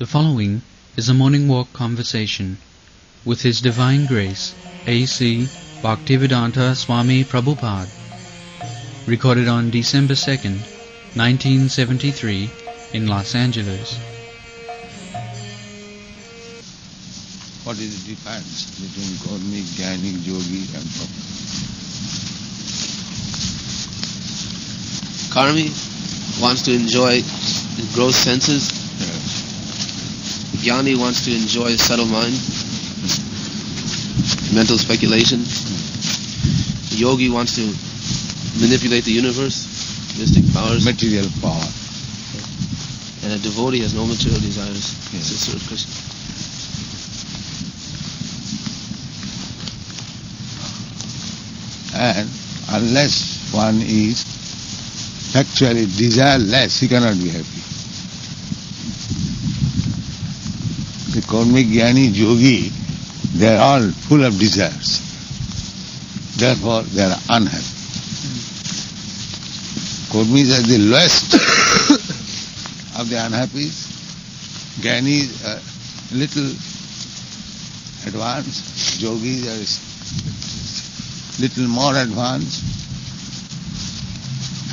The following is a morning walk conversation with His Divine Grace A.C. Bhaktivedanta Swami Prabhupada, recorded on December 2nd, 1973 in Los Angeles. What is the difference between karmic, jnanic, yogi and Karmi wants to enjoy the gross senses. Jnani wants to enjoy subtle mind, mental speculation. Yogi wants to manipulate the universe, mystic powers. material power. And a devotee has no material desires. Yes. To serve Krishna. And unless one is actually desireless, he cannot be happy. The karmic, jnani, yogi, they are all full of desires. Therefore, they are unhappy. Karmis are the lowest of the unhappies. Jnanis are little advanced. Yogis are little more advanced.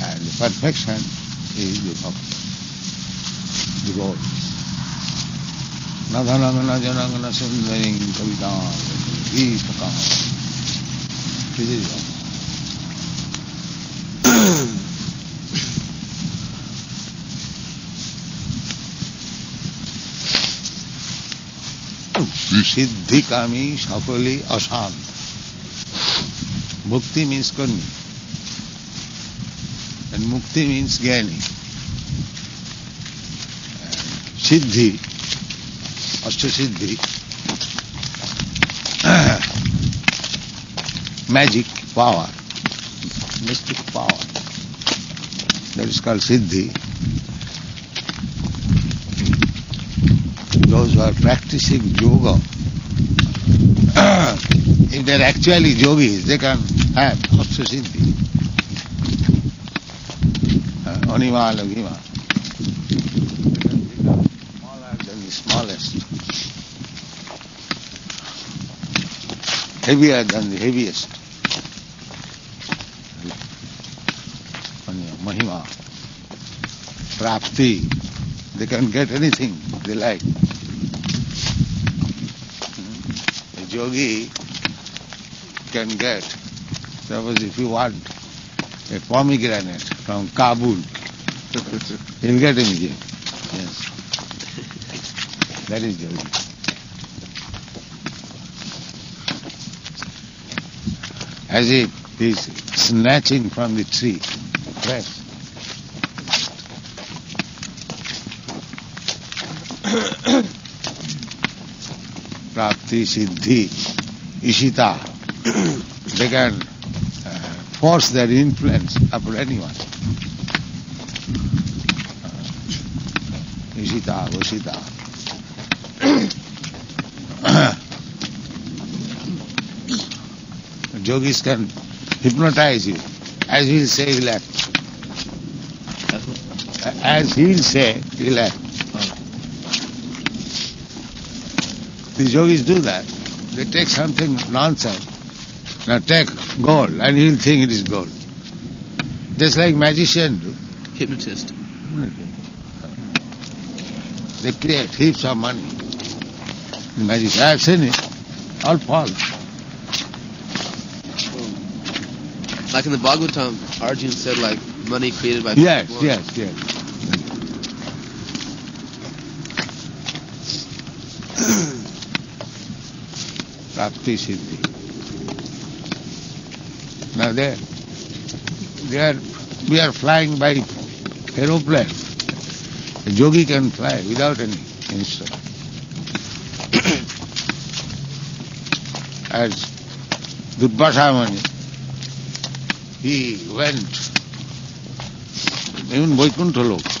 And the perfection is the bhakti, the Lord. Nadhanangana janangana sundaring kavitam deepakam. This is all. Siddhi kami sakali asant. Bhakti means karmi. And mukti means jnani. Siddhi, Ashtasiddhi, magic power, mystic power. That is called Siddhi. Those who are practicing yoga, if they are actually yogis, they can have Ashtasiddhi. Anima Lagima. Smaller than the smallest. Heavier than the heaviest. Mahima. Prapti. They can get anything they like. A yogi can get, suppose if you want a pomegranate from Kabul, he'll get immediately. Yes. That is yogi. As if he's snatching from the tree. Fresh. Prapti, Siddhi, Ishita. They can force their influence upon anyone. Ishita, Vashita. Yogis can hypnotize you. As he'll say, he'll act. As he'll say, he'll act. The yogis do that. They take something nonsense. Now take gold, and he'll think it is gold. Just like magicians do. Hypnotist. They create heaps of money. The magician, I have seen it. All false. Like in the Bhagavatam, Arjuna said, like, money created by Yes. Prapti Siddhi. Now we are flying by aeroplane. A yogi can fly without any instrument. As Durvasa Muni, he went even Vaikuntha Loka.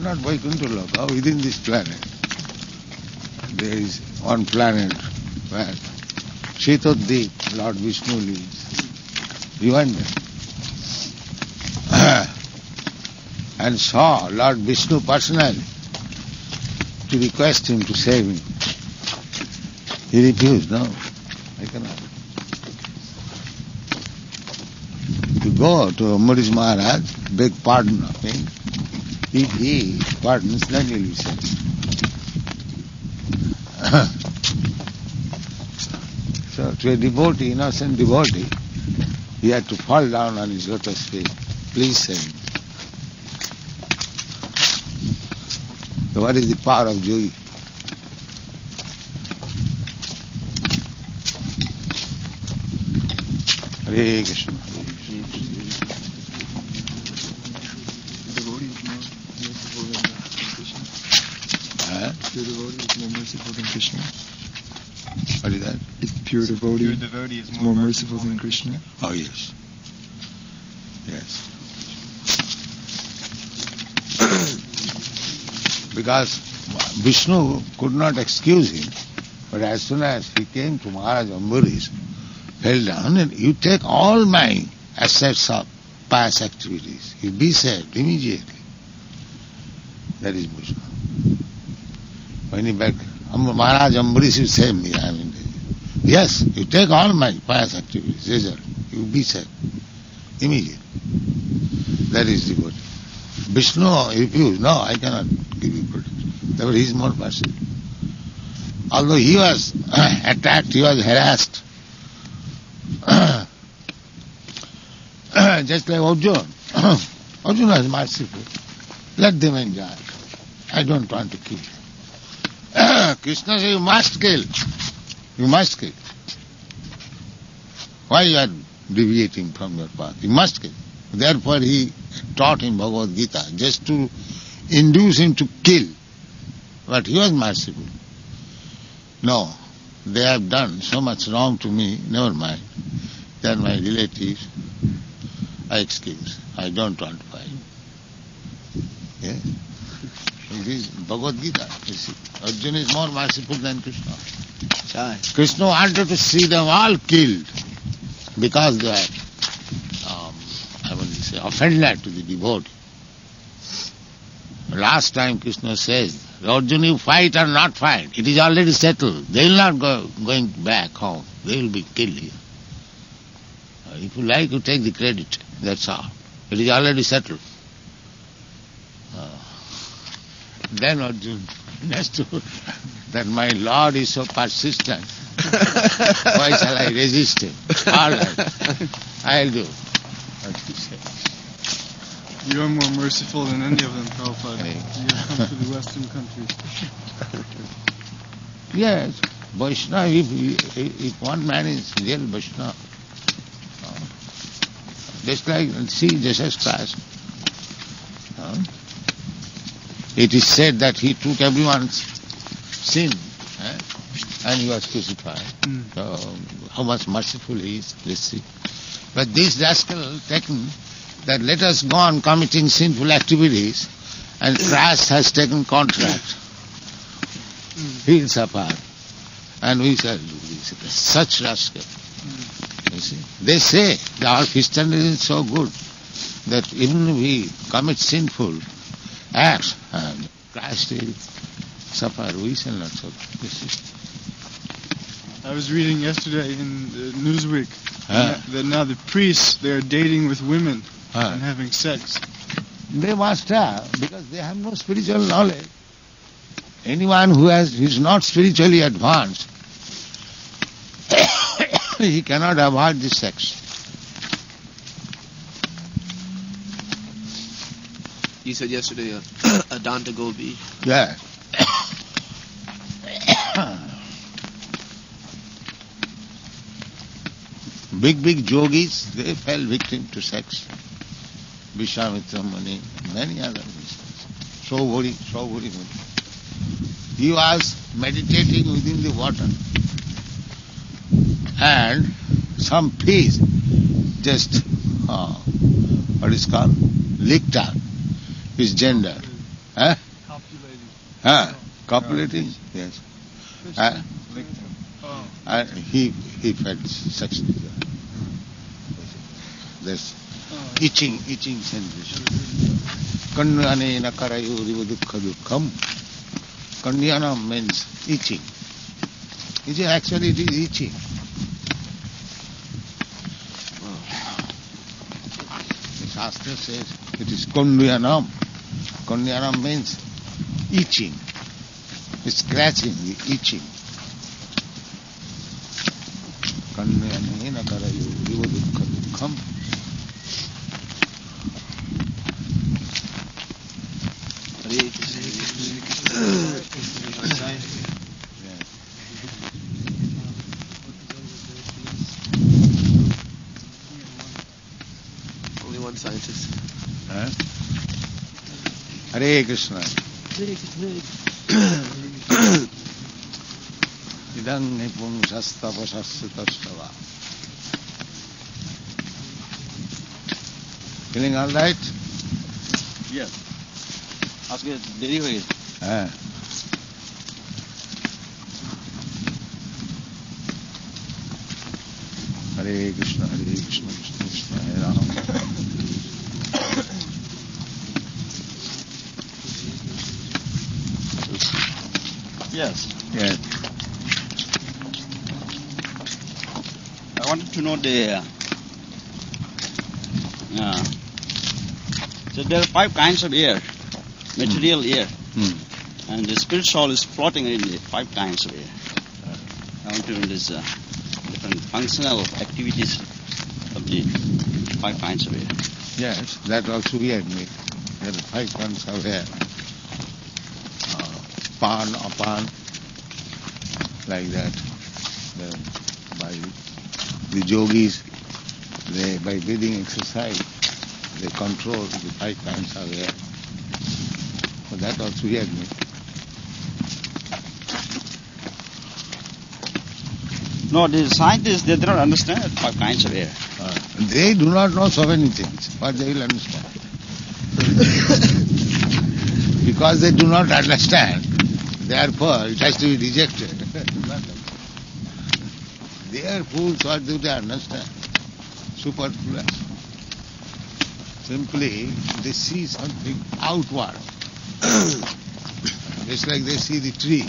Not Vaikuntha Loka, within this planet. There is one planet where Shetadip, Lord Vishnu lives. He went there. and saw Lord Vishnu personally to request him to save him. He refused, no, I cannot. To go to Amrish Maharaj, beg pardon of him. If he pardons, then he will be saved. So to a devotee, innocent devotee, he had to fall down on his lotus feet. Please save me. So what is the power of yogi? Hare Krishna. Pure devotee is more merciful than Krishna. What is that? Is the pure devotee, is more merciful than Krishna? Oh yes. Yes. Because Vishnu could not excuse him, but as soon as he came to Maharaj Ambarish, fell down, and you take all my assets of past activities. You be saved immediately. That is Vishnu. When he begged, Maharaj Ambarish, you save me, I am in danger. Yes, you take all my past activities, result, you be saved immediately. That is devotee. Vishnu refused, no, I cannot give you protection. Therefore he is more merciful. Although he was attacked, he was harassed, just like Arjuna. Arjuna is merciful. Let them enjoy. I don't want to kill. Krishna said, you must kill. You must kill. Why you are deviating from your path? You must kill. Therefore he taught him Bhagavad Gita just to induce him to kill. But he was merciful. No, they have done so much wrong to me, never mind. They are my relatives. I excuse. I don't want to fight. Yeah? It is Bhagavad Gita, you see. Arjuna is more merciful than Krishna. Krishna wanted to see them all killed because they are, offended to the devotee. Last time Krishna says, Arjuna, you fight or not fight, it is already settled. They will not going back home. They will be killed here. If you like, you take the credit. That's all. It is already settled. Then Arjuna understood that my Lord is so persistent. Why shall I resist him? All right, I'll do what he says. You are more merciful than any of them, Prabhupada. Hey. You have come to the Western countries. Yes, Vaishnava, if one man is real Vaishnava, just like, see, Jesus Christ. It is said that he took everyone's sin and he was crucified. So, how much merciful he is, let's see. But this rascal taken that let us go on committing sinful activities and Christ has taken contract. He will suffer. And we shall do this. Such rascal. You see. They say that our Christianity is so good that even if we commit sinful acts, Christ will suffer. We shall not suffer. You see. I was reading yesterday in Newsweek that now the priests, they are dating with women and having sex. They must have, because they have no spiritual knowledge. Anyone who is not spiritually advanced, he cannot avoid this sex. You said yesterday Adanta Gopi. Yeah. Big yogis, they fell victim to sex. Vishwamitra Muni, many other mysteries. Saubhuri Muni. He was meditating within the water. And some fish just, what is called, licked out his gender. Copulating, yes. And he felt sex with her. This itching sensation. Kanyanena karayuriva dukkha dukkham. Kanyana means itching. Actually it is itching. The Shastra says it is Kanyanam. Kanyanam means itching. Scratching, itching. Kanyanena karayuriva dukkha dukkham. Only one scientist. Hare Krishna. Idang nipum shastapasasya. Feeling all right? Yes. Ask me, देरी हो गई. Hare Krishna, Krishna Krishna, Hare Rama. Yes. Yes. I wanted to know so there are 5 kinds of air, material air, and the spirit soul is floating in the 5 kinds of air. I want to know this different functional activities of the 5 kinds of air. Yes, that also we admit. There are 5 kinds of air. Pan, apan, like that. By the yogis, by breathing exercise, they control the 5 kinds of air. So that also we admit. No, the scientists, they do not understand 5 kinds of air. They do not know so many things, but they will understand. Because they do not understand, therefore it has to be rejected. They are fools, what do they understand? Superfluous. Simply, they see something outward. Just like they see the tree.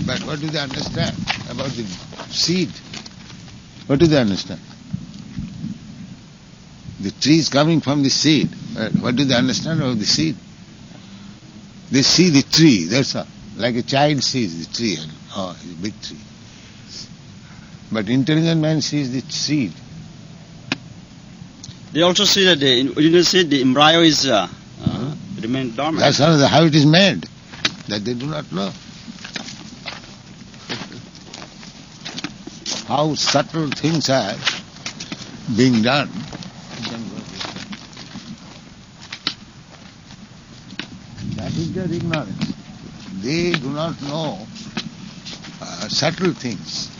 But what do they understand about the seed? What do they understand? The tree is coming from the seed. What do they understand about the seed? They see the tree, that's all. Like a child sees the tree, and oh, it's a big tree. But intelligent man sees the seed. They also see that the embryo is remain dormant. That's how it is made. That they do not know. How subtle things are being done. That is their ignorance. They do not know subtle things.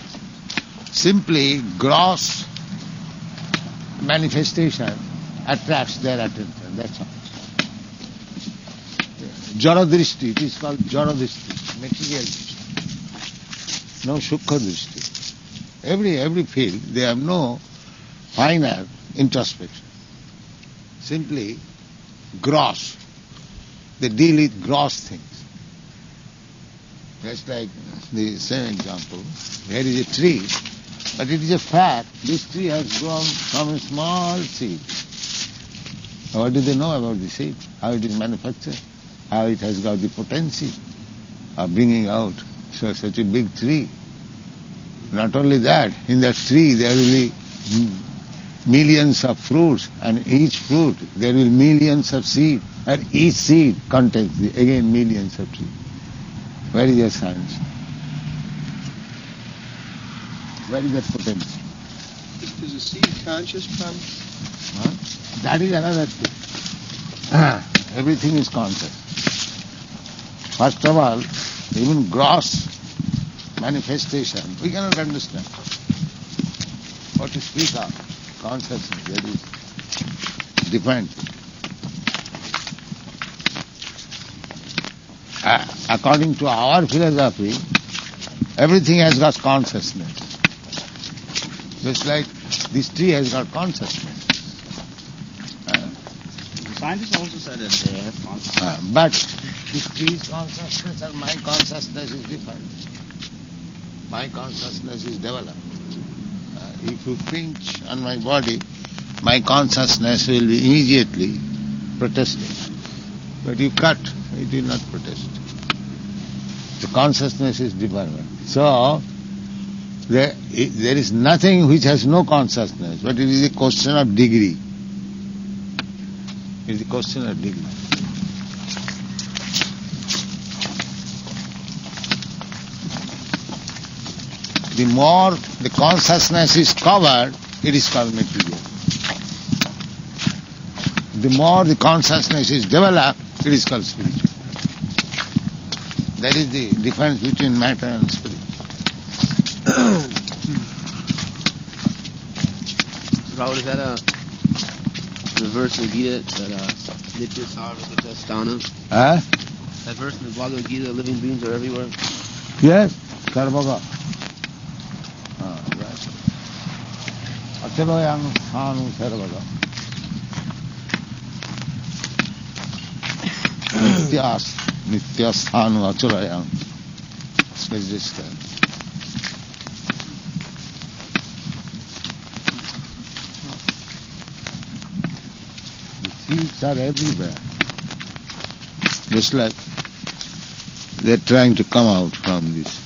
Simply gross manifestation attracts their attention, that's all. Jaradrishti, it is called Jaradrishti, material drishti. No Sukha drishti. Every field, they have no finer introspection. Simply gross. They deal with gross things. Just like the same example, there is a tree, but it is a fact, this tree has grown from a small seed. What do they know about the seed? How it is manufactured? How it has got the potency of bringing out such a big tree. Not only that, in that tree there will be millions of fruits, and each fruit there will be millions of seeds, and each seed contains again millions of trees. Where is your science? Where is that potential? Is a seed conscious, Prabhu? That is another thing. Everything is conscious. First of all, even gross manifestation, we cannot understand. What to speak of? Consciousness, that is different. According to our philosophy, everything has got consciousness. Just like this tree has got consciousness. Scientists also said that they have consciousness. But if his consciousness and my consciousness is different. My consciousness is developed. If you pinch on my body, my consciousness will be immediately protesting. But you cut, it will not protest. The consciousness is different. So, there is nothing which has no consciousness, but it is a question of degree. It is a question of degree. The more the consciousness is covered, it is called material. The more the consciousness is developed, it is called spiritual. That is the difference between matter and spirit. Rahul, is that the verse in the Gita that Nitya Sarvagata Sthana? That verse in the Bhagavad Gita, living beings are everywhere? Yes, Sarvaga. Right. Achaloyam Sthanu Sarvaga. Nitya Sthanu Achaloyam. Existence. Seeds are everywhere. Just like they're trying to come out from this.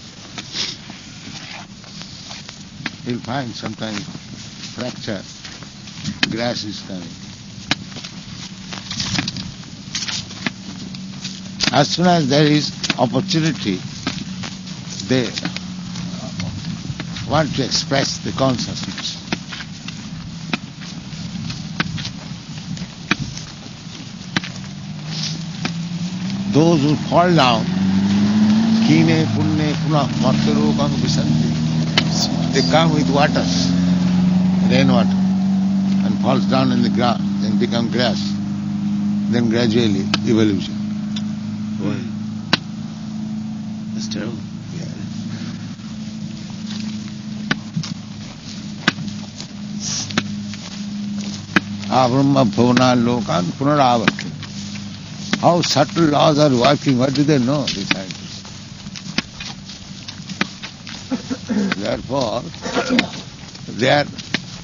You'll find sometimes fracture, grass is coming. As soon as there is opportunity, they want to express the consciousness. Those who fall down, kine punne puna martarokam visanti, they come with waters, rainwater, and falls down in the ground, then become grass, then gradually evolution. Boy, that's terrible. Yeah. Abrahma bhavana lokan punaravarti. How subtle laws are working, what do they know, the scientists? Therefore, their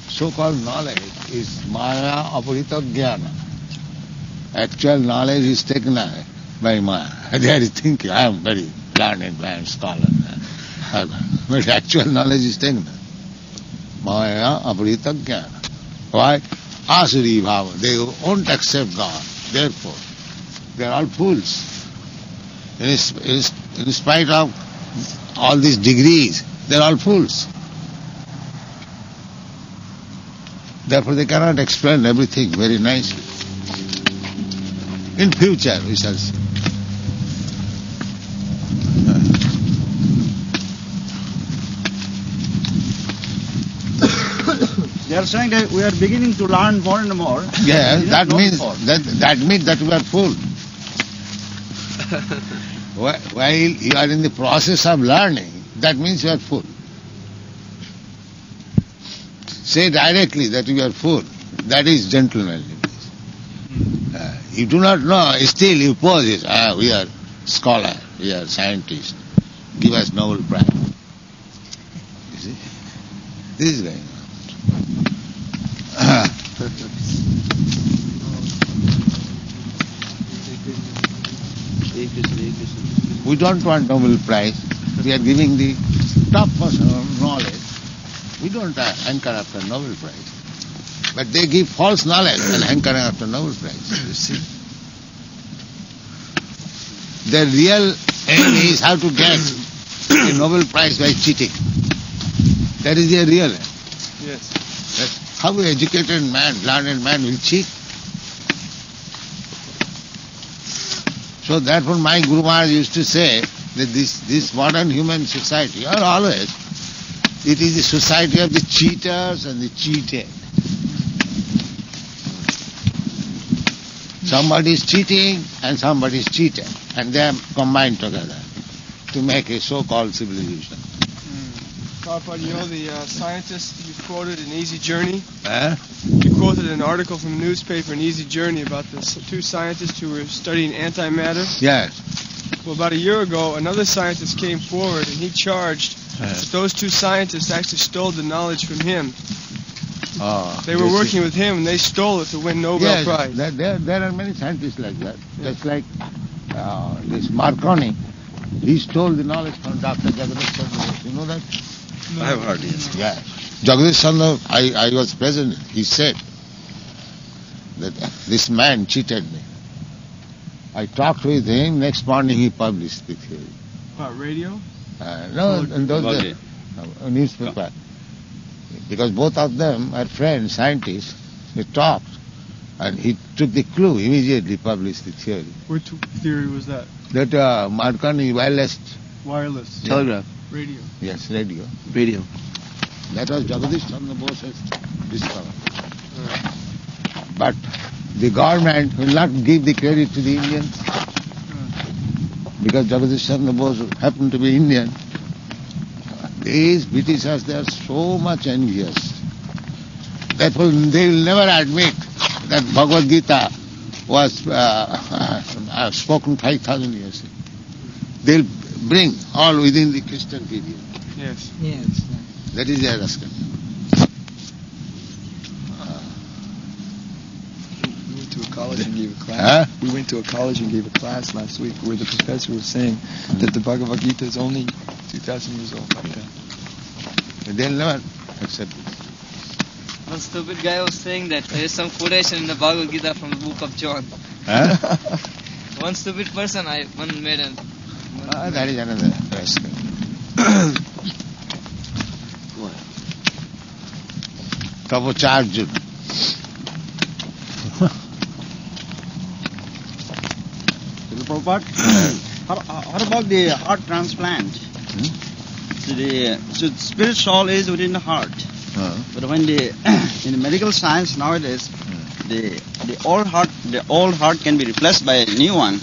so-called knowledge is maya aparita jnana. Actual knowledge is taken away by maya. They are thinking, I am very learned man, scholar. But actual knowledge is taken away. Maya aparita jnana. Why? Asuri bhava. They won't accept God. Therefore, they are all fools. In spite of all these degrees, they are all fools. Therefore they cannot explain everything very nicely. In future we shall see. They are saying that we are beginning to learn more and more. Yeah, that means that we are full. While you are in the process of learning, that means you are full. Say directly that you are full. That is gentlemanliness. You do not know, still you pose it. We are scholar, we are scientists. Give us Nobel Prize. You see? This is going on. We don't want Nobel Prize. We are giving the top knowledge. We don't hanker after Nobel Prize. But they give false knowledge and hankering after Nobel Prize. You see? Their real aim is how to get a Nobel Prize by cheating. That is their real aim. Yes. That's how an educated man, learned man will cheat. So therefore my Guru Maharaj used to say that this modern human society, or always, it is the society of the cheaters and the cheated. Somebody is cheating and somebody is cheated, and they are combined together to make a so-called civilization. Prabhupada, you know the scientist you quoted in Easy Journey? You quoted an article from the newspaper in Easy Journey about the two scientists who were studying antimatter. Yes. Well, about a year ago, another scientist came forward and he charged that those two scientists actually stole the knowledge from him. They were working with him and they stole it to win Nobel Prize. There are many scientists like that. Just like this Marconi. He stole the knowledge from Dr. Jagadish Chandra. You know that? No. I have heard it. Yeah. Jagadish Chandra, I was present. He said that this man cheated me. I talked with him. Next morning he published the theory. What, radio? No, in those days, newspaper. Because both of them are friends, scientists. They talked. And he took the clue, immediately published the theory. What theory was that? That Marconi wireless. Wireless. Telegraph. Radio. Yes, radio. Radio. That was Jagadish Chandra Bose's discovery. But the government will not give the credit to the Indians. Because Jagadish Chandra Bose happened to be Indian. These Britishers, they are so much envious. Therefore, they will never admit that Bhagavad Gita was spoken 5,000 years ago. They'll bring all within the Christian period. Yes. That is their rascal. We went to a college and gave a class. We went to a college and gave a class last week where the professor was saying that the Bhagavad Gita is only 2,000 years old. Like that. They'll never accept it. One stupid guy was saying that there is some quotation in the Bhagavad Gita from the book of John. One stupid person one made an... that is another rascal. Tapacharjun. What about the heart transplant? So the spirit soul is within the heart. But when in the medical science nowadays, the old heart can be replaced by a new one.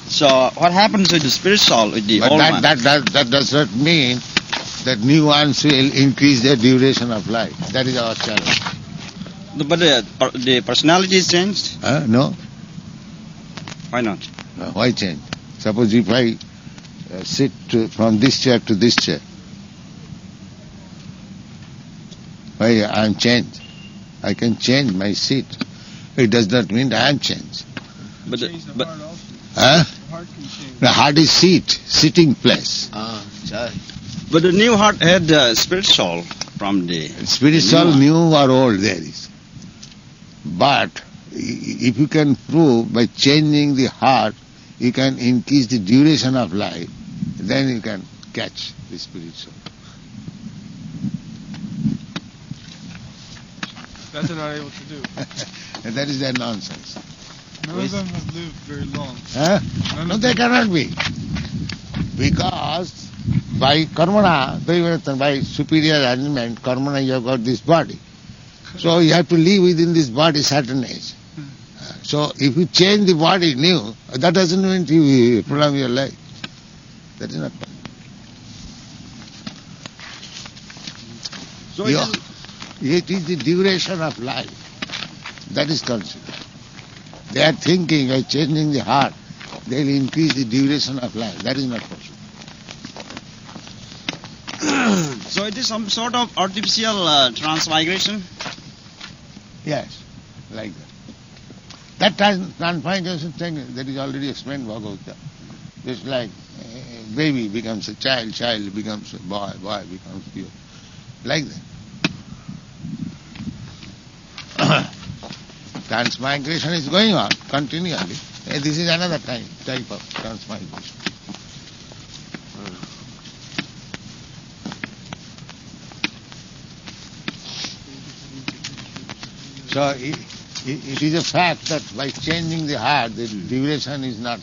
So what happens with the spirit soul with the old one? That does not mean that new ones will increase their duration of life. That is our challenge. But the personality is changed? No. Why not? Why change? Suppose if I sit from this chair to this chair, why I am changed? I can change my seat. It does not mean I am changed. But the heart can change. The heart is sitting place. But the new heart had spirit soul from the... Spirit soul, new or old, there is. But if you can prove by changing the heart, you can increase the duration of life, then you can catch the spirit soul. That they're not able to do. And that is their nonsense. None of them have lived very long. No, they cannot be. Because by karmana, by superior arrangement, karmana, you have got this body. So you have to live within this body certain age. So if you change the body new, that doesn't mean you prolong your life. That is not possible. So it is the duration of life that is considered. They are thinking by changing the heart, they will increase the duration of life. That is not possible. So it is some sort of artificial transmigration? Yes, like that. That transmigration thing that is already explained in Bhagavad Gita. Just like a baby becomes a child, child becomes a boy, boy becomes pure. Like that. Transmigration is going on continually. This is another type of transmigration. So it is a fact that by changing the heart, the duration is not.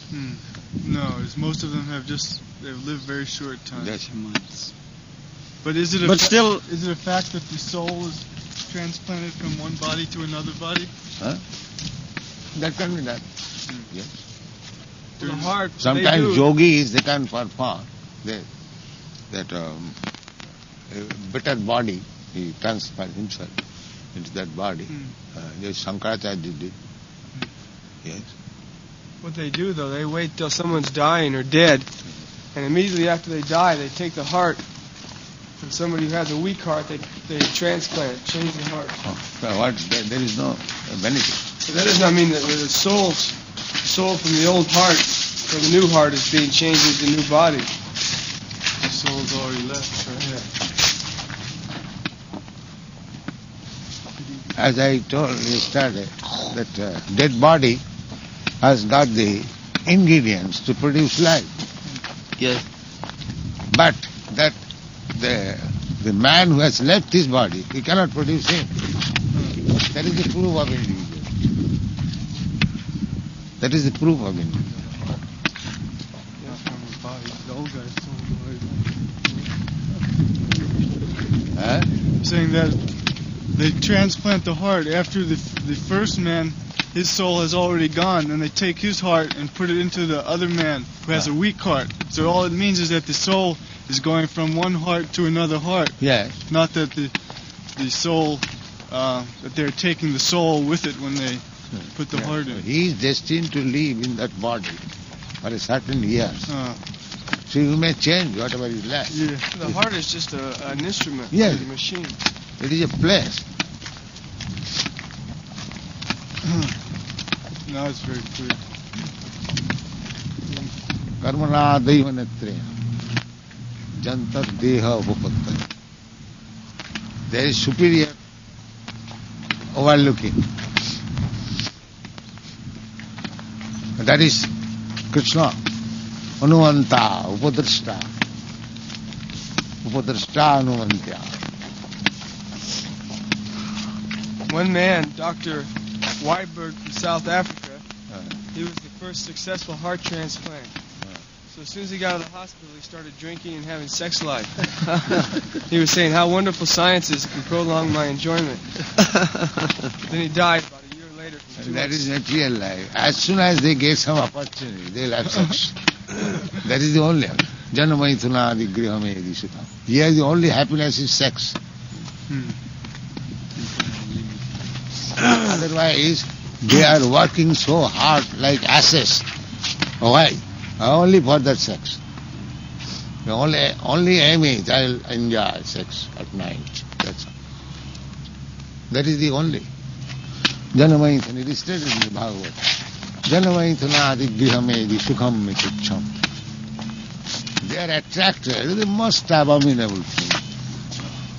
No, most of them they've lived very short time. That's months. But is it a fact that the soul is transplanted from one body to another body? That can be done. Yes. The heart. Sometimes yogis, they can perform better body, he transferred himself into that body. Shankaracharya did it. Yes. What they do, though, they wait till someone's dying or dead, and immediately after they die, they take the heart. And somebody who has a weak heart, they transplant it, change the heart. There is no benefit. So that does not mean that the soul from the old heart or the new heart is being changed into a new body. The soul's already left. Right? Yeah. As I told yesterday, that dead body has got the ingredients to produce life. Yes. But that the man who has left his body, he cannot produce him. That is the proof of individual. That is the proof of individual. Saying that they transplant the heart after the first man, his soul has already gone, and they take his heart and put it into the other man who has a weak heart. So all it means is that the soul is going from one heart to another heart. Yes. Not that the soul, that they're taking the soul with it when they put the heart in. He is destined to live in that body for a certain years. So you may change whatever is left. Yeah. The heart is just an instrument, yes. A machine. It is a place. Now it's very clear. Karmana daivanatreya jantar deha upapattaya. There is superior overlooking. That is Krishna. Anuvanta, upadrashta. Upadrashta anuvantya. One man, Dr. Weiberg from South Africa, he was the first successful heart transplant. So as soon as he got out of the hospital, he started drinking and having sex life. He was saying how wonderful science is, can prolong my enjoyment. Then he died about a year later. That is not real life. As soon as they get some opportunity, they'll have sex. That is the only. Janamaithuna adigrihame edishita. Here the only happiness is sex. Otherwise, they are working so hard like asses. Why? Only for that sex. The only aim is I'll enjoy sex at night. That's all. That is the only. Janamaithana, it is stated in the Bhagavad. Janamaithana adigrihame sukham mitucham. They are attracted to the most abominable thing.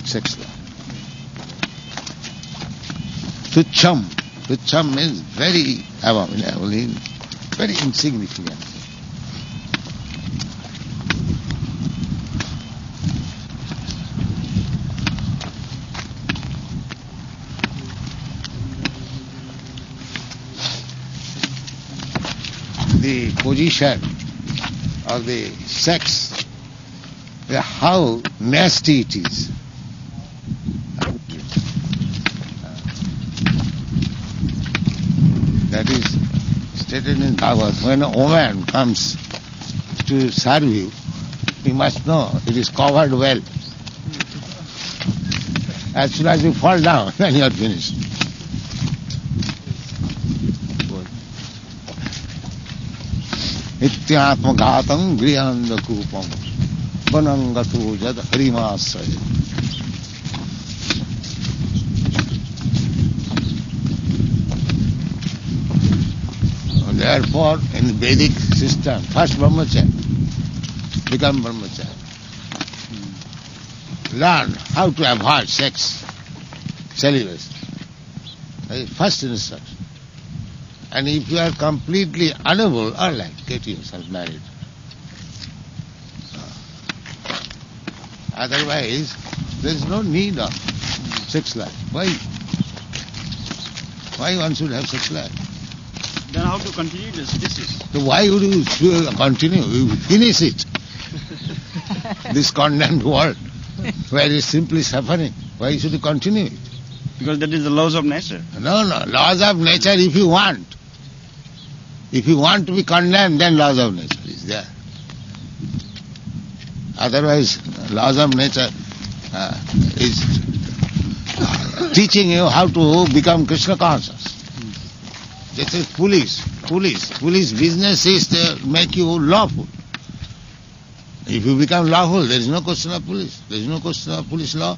Sex life. Tucham. Tucham means very abominable, very insignificant. The position of the sex, how nasty it is. That is stated in Bhagavad. When a woman comes to serve you, you must know it is covered well. As soon as you fall down, then you are finished. Ityatma ghatam grihanda kupam vanangatu jad harimasaya. Therefore, in the Vedic system, first brahmacharya, become brahmacharya. Learn how to avoid sex, celibacy. First instruction. And if you are completely unable, all right, get yourself married. Otherwise, there is no need of sex life. Why? Why one should have sex life? Then how to continue this disease? So why would you continue? You finish it. This condemned world, where is simply suffering. Why should you continue it? Because that is the laws of nature. No, laws of nature if you want. If you want to be condemned, then laws of nature is there. Otherwise, laws of nature, is teaching you how to become Krishna conscious. This is police. Police business is to make you lawful. If you become lawful, there is no question of police. There is no question of police law.